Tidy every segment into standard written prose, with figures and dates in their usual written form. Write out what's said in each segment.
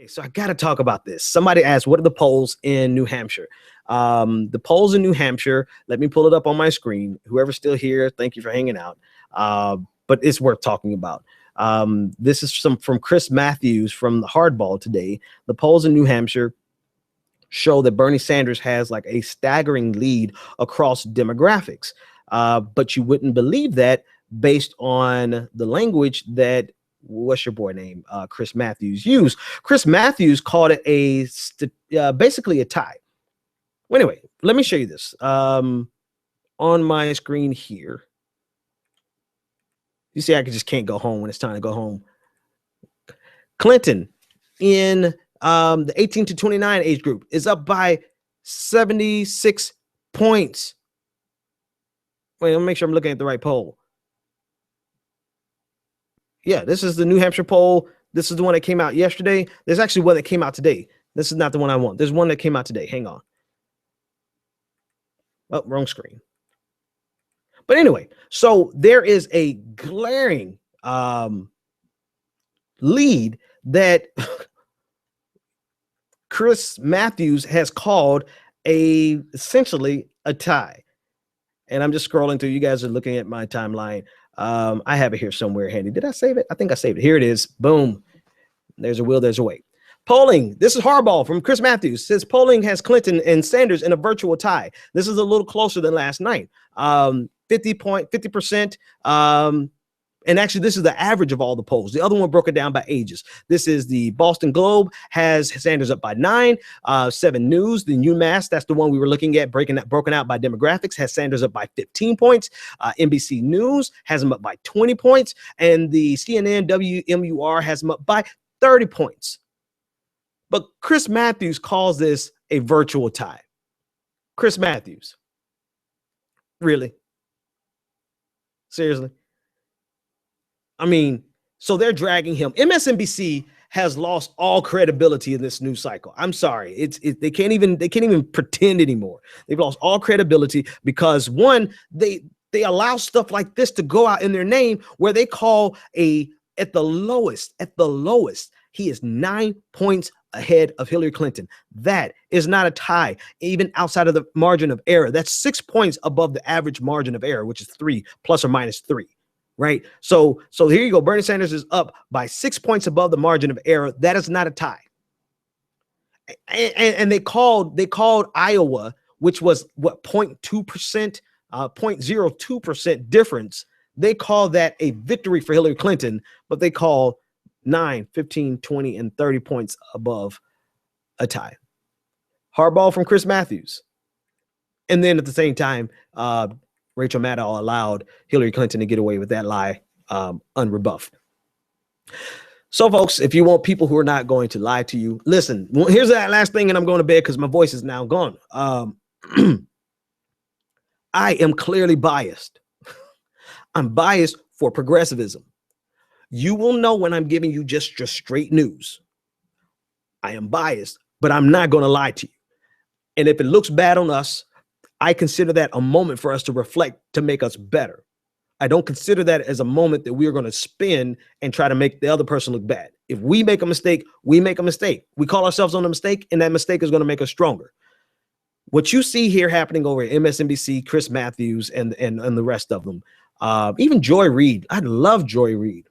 So I got to talk about this. Somebody asked, what are the polls in New Hampshire? The polls in New Hampshire, let me pull it up on my screen. Whoever's still here, thank you for hanging out. But it's worth talking about. This is from Chris Matthews from the Hardball today. The polls in New Hampshire show that Bernie Sanders has like a staggering lead across demographics. But you wouldn't believe that based on the language that what's your boy name? Chris Matthews used. Chris Matthews called it basically a tie. Well, anyway, let me show you this on my screen here. You see, I just can't go home when it's time to go home. Clinton in the 18 to 29 age group is up by 76 points. Wait, let me make sure I'm looking at the right poll. Yeah, this is the New Hampshire poll. This is the one that came out yesterday. There's actually one that came out today. This is not the one I want. There's one that came out today. Hang on. Oh, wrong screen. But anyway, so there is a glaring lead that Chris Matthews has called essentially a tie. And I'm just scrolling through. You guys are looking at my timeline. I have it here somewhere handy. Did I save it? I think I saved it. Here it is. Boom. There's a will, there's a way. Polling. This is Hardball from Chris Matthews. Says polling has Clinton and Sanders in a virtual tie. This is a little closer than last night. 50%. And actually, this is the average of all the polls. The other one broke it down by ages. This is the Boston Globe, has Sanders up by 9. 7 News, the UMass, that's the one we were looking at, broken out by demographics, has Sanders up by 15 points. NBC News has him up by 20 points. And the CNN WMUR has him up by 30 points. But Chris Matthews calls this a virtual tie. Chris Matthews. Really? Seriously? I mean, so they're dragging him. MSNBC has lost all credibility in this news cycle. I'm sorry. They can't even pretend anymore. They've lost all credibility because one, they allow stuff like this to go out in their name where they call at the lowest, he is 9 points ahead of Hillary Clinton. That is not a tie, even outside of the margin of error. That's 6 points above the average margin of error, which is 3 plus or minus 3. Right. So here you go. Bernie Sanders is up by 6 points above the margin of error. That is not a tie. And they called Iowa, which was what 0.2%, 0.02% difference. They call that a victory for Hillary Clinton, but they call 9, 15, 20, and 30 points above a tie. Hardball from Chris Matthews. And then at the same time, Rachel Maddow allowed Hillary Clinton to get away with that lie unrebuffed. So, folks, if you want people who are not going to lie to you, listen, here's that last thing, and I'm going to bed because my voice is now gone. I am clearly biased. I'm biased for progressivism. You will know when I'm giving you just straight news. I am biased, but I'm not going to lie to you. And if it looks bad on us, I consider that a moment for us to reflect to make us better. I don't consider that as a moment that we are going to spin and try to make the other person look bad. If we make a mistake, we make a mistake. We call ourselves on a mistake, and that mistake is going to make us stronger. What you see here happening over at MSNBC, Chris Matthews, and the rest of them, even Joy Reid. I love Joy Reid.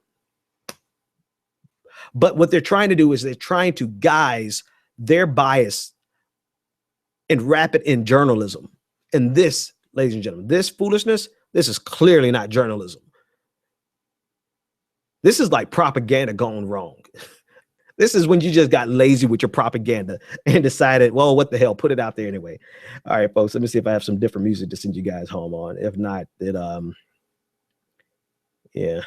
But what they're trying to do is they're trying to guise their bias and wrap it in journalism. And this, ladies and gentlemen, this foolishness, this is clearly not journalism. This is like propaganda gone wrong. This is when you just got lazy with your propaganda and decided, well, what the hell, put it out there anyway. All right, folks, let me see if I have some different music to send you guys home on. If not, then, yeah.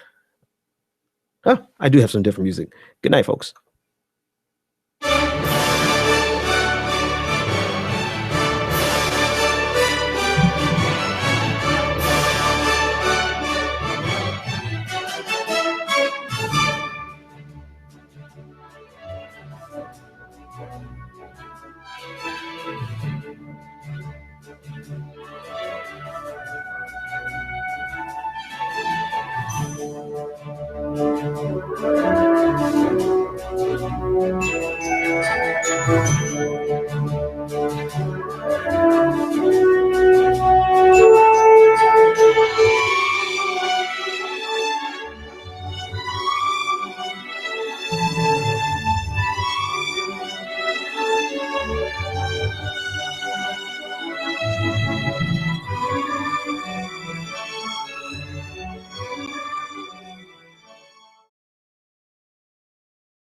Oh, I do have some different music. Good night, folks. it.